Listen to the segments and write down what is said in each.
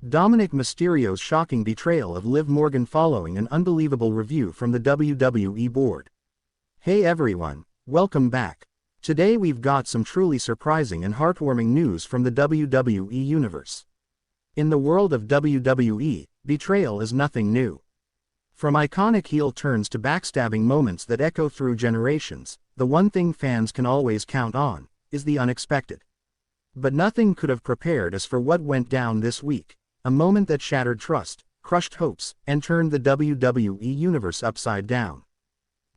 Dominik Mysterio's shocking betrayal of Liv Morgan following an unbelievable review from the WWE Board. Hey everyone, welcome back. Today we've got some truly surprising and heartwarming news from the WWE Universe. In the world of WWE, betrayal is nothing new. From iconic heel turns to backstabbing moments that echo through generations, the one thing fans can always count on is the unexpected. But nothing could have prepared us for what went down this week. A moment that shattered trust, crushed hopes, and turned the WWE Universe upside down.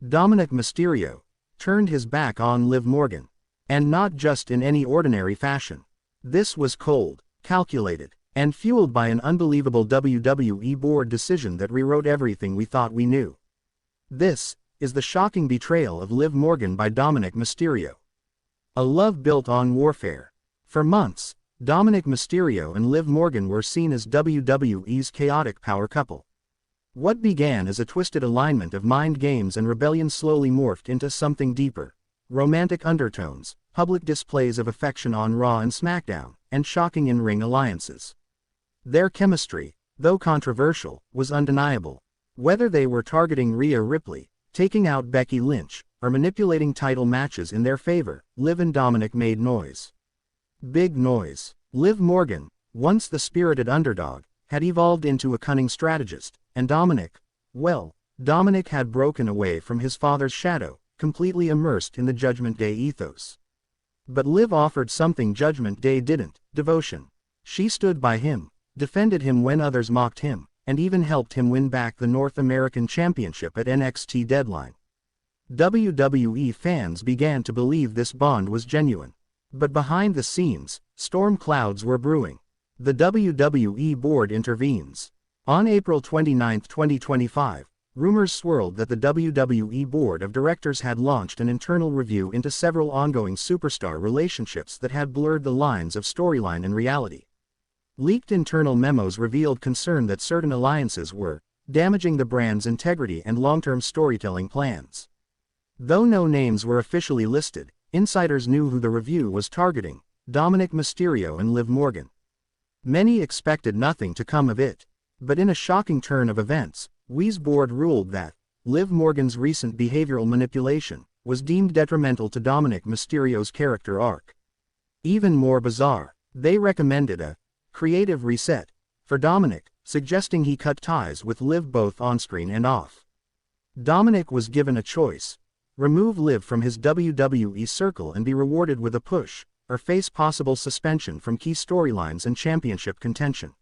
Dominik Mysterio turned his back on Liv Morgan. And not just in any ordinary fashion. This was cold, calculated, and fueled by an unbelievable WWE Board decision that rewrote everything we thought we knew. This is the shocking betrayal of Liv Morgan by Dominik Mysterio. A love built on warfare. For months, Dominik Mysterio and Liv Morgan were seen as WWE's chaotic power couple. What began as a twisted alignment of mind games and rebellion slowly morphed into something deeper. Romantic undertones, public displays of affection on Raw and SmackDown, and shocking in-ring alliances. Their chemistry, though controversial, was undeniable. Whether they were targeting Rhea Ripley, taking out Becky Lynch, or manipulating title matches in their favor, Liv and Dominik made noise. Big noise. Liv Morgan, once the spirited underdog, had evolved into a cunning strategist, and Dominic had broken away from his father's shadow, completely immersed in the Judgment Day ethos. But Liv offered something Judgment Day didn't: devotion. She stood by him, defended him when others mocked him, and even helped him win back the North American Championship at NXT Deadline. WWE fans began to believe this bond was genuine. But behind the scenes, storm clouds were brewing. The WWE Board intervenes. On April 29, 2025, rumors swirled that the WWE Board of Directors had launched an internal review into several ongoing superstar relationships that had blurred the lines of storyline and reality. Leaked internal memos revealed concern that certain alliances were damaging the brand's integrity and long-term storytelling plans. Though no names were officially listed, insiders knew who the review was targeting: Dominik Mysterio and Liv Morgan. Many expected nothing to come of it. But in a shocking turn of events, WE's board ruled that Liv Morgan's recent behavioral manipulation was deemed detrimental to Dominik Mysterio's character arc. Even more bizarre, they recommended a creative reset for Dominik, suggesting he cut ties with Liv both on-screen and off. Dominik was given a choice: remove Liv from his WWE circle and be rewarded with a push, or face possible suspension from key storylines and championship contention.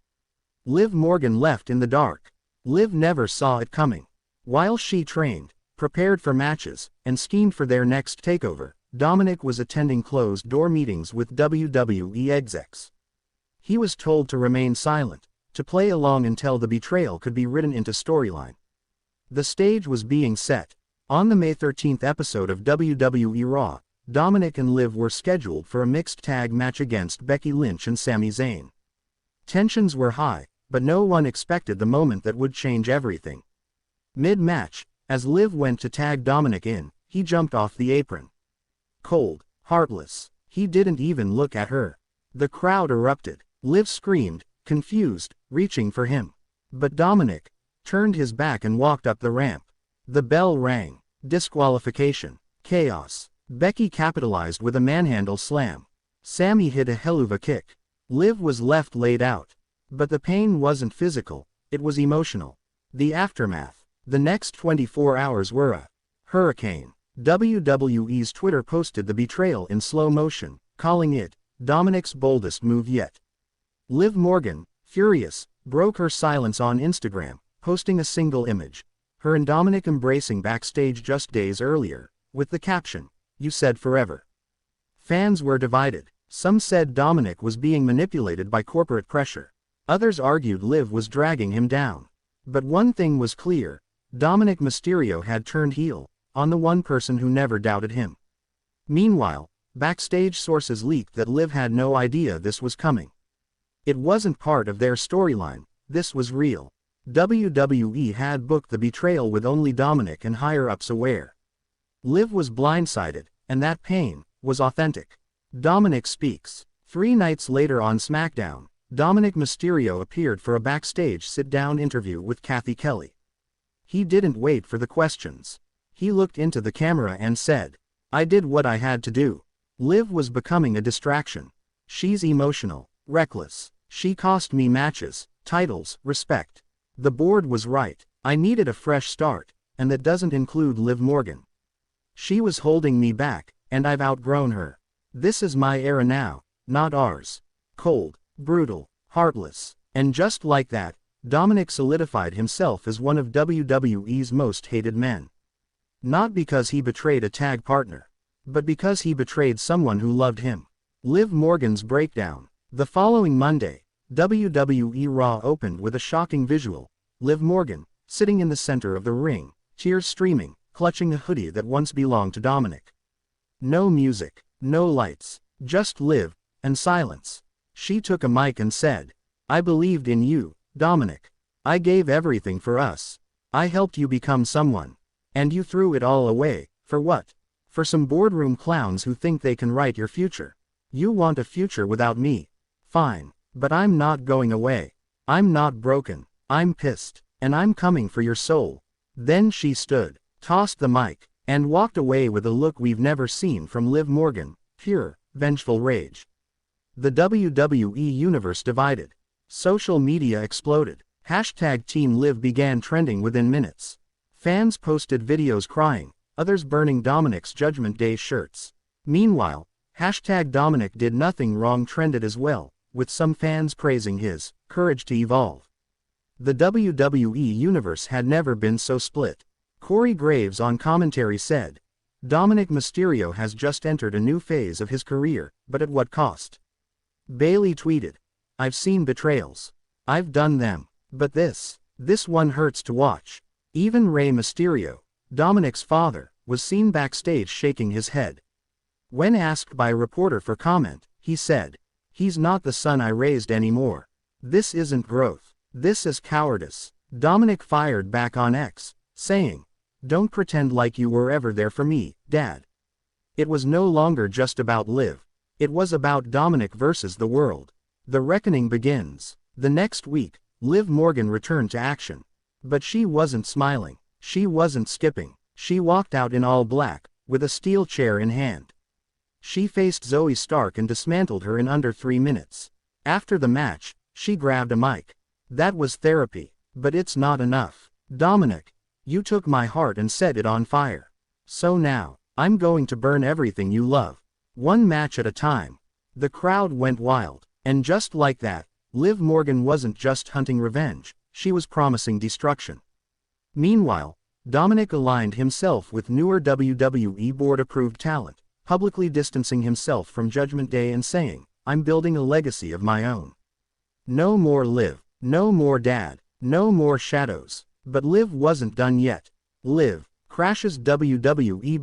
Liv Morgan left in the dark. Liv never saw it coming. While she trained, prepared for matches, and schemed for their next takeover, Dominik was attending closed-door meetings with WWE execs. He was told to remain silent, to play along until the betrayal could be written into storyline. The stage was being set. On the May 13th episode of WWE Raw, Dominik and Liv were scheduled for a mixed tag match against Becky Lynch and Sami Zayn. Tensions were high, but no one expected the moment that would change everything. Mid-match, as Liv went to tag Dominik in, he jumped off the apron. Cold, heartless, he didn't even look at her. The crowd erupted. Liv screamed, confused, reaching for him. But Dominik turned his back and walked up the ramp. The bell rang. Disqualification. Chaos. Becky capitalized with a manhandle slam. Sami hit a helluva kick. Liv was left laid out. But the pain wasn't physical, it was emotional. The aftermath. The next 24 hours were a hurricane. WWE's Twitter posted the betrayal in slow motion, calling it Dominik's boldest move yet. Liv Morgan, furious, broke her silence on Instagram, posting a single image: her and Dominik embracing backstage just days earlier, with the caption, "You said forever." Fans were divided. Some said Dominik was being manipulated by corporate pressure. Others argued Liv was dragging him down. But one thing was clear: Dominik Mysterio had turned heel on the one person who never doubted him. Meanwhile, backstage sources leaked that Liv had no idea this was coming. It wasn't part of their storyline, this was real. WWE had booked the betrayal with only Dominik and higher-ups aware. Liv was blindsided, and that pain was authentic. Dominik speaks. 3 nights later on SmackDown, Dominik Mysterio appeared for a backstage sit-down interview with Kathy Kelly. He didn't wait for the questions. He looked into the camera and said, "I did what I had to do. Liv was becoming a distraction. She's emotional, reckless. She cost me matches, titles, respect. The board was right. I needed a fresh start, and that doesn't include Liv Morgan. She was holding me back, and I've outgrown her. This is my era now, not ours." Cold, brutal, heartless. And just like that, Dominic solidified himself as one of WWE's most hated men. Not because he betrayed a tag partner, but because he betrayed someone who loved him. Liv Morgan's breakdown. The following Monday, WWE Raw opened with a shocking visual: Liv Morgan, sitting in the center of the ring, tears streaming, clutching a hoodie that once belonged to Dominic. No music, no lights, just Liv, and silence. She took a mic and said, "I believed in you, Dominic. I gave everything for us. I helped you become someone. And you threw it all away, for what? For some boardroom clowns who think they can write your future. You want a future without me? Fine, but I'm not going away. I'm not broken, I'm pissed, and I'm coming for your soul." Then she stood, tossed the mic, and walked away with a look we've never seen from Liv Morgan: pure, vengeful rage. The WWE universe divided. Social media exploded. Hashtag Team Liv began trending within minutes. Fans posted videos crying, others burning Dominic's Judgment Day shirts. Meanwhile, hashtag Dominic did nothing wrong trended as well, with some fans praising his courage to evolve. The WWE universe had never been so split. Corey Graves on commentary said, "Dominik Mysterio has just entered a new phase of his career, but at what cost?" Bayley tweeted, "I've seen betrayals. I've done them. But this one hurts to watch." Even Rey Mysterio, Dominic's father, was seen backstage shaking his head. When asked by a reporter for comment, he said, "He's not the son I raised anymore. This isn't growth. This is cowardice." Dominic fired back on X, saying, "Don't pretend like you were ever there for me, Dad." It was no longer just about Liv. It was about Dominic versus the world. The reckoning begins. The next week, Liv Morgan returned to action. But she wasn't smiling. She wasn't skipping. She walked out in all black, with a steel chair in hand. She faced Zoe Stark and dismantled her in under 3 minutes. After the match, she grabbed a mic. "That was therapy. But it's not enough. Dominic, you took my heart and set it on fire. So now, I'm going to burn everything you love. One match at a time." The crowd went wild. And just like that, Liv Morgan wasn't just hunting revenge, she was promising destruction. Meanwhile, Dominic aligned himself with newer WWE board-approved talent, publicly distancing himself from Judgment Day and saying, "I'm building a legacy of my own. No more Liv, no more Dad, no more shadows." But Liv wasn't done yet. Liv crashes WWE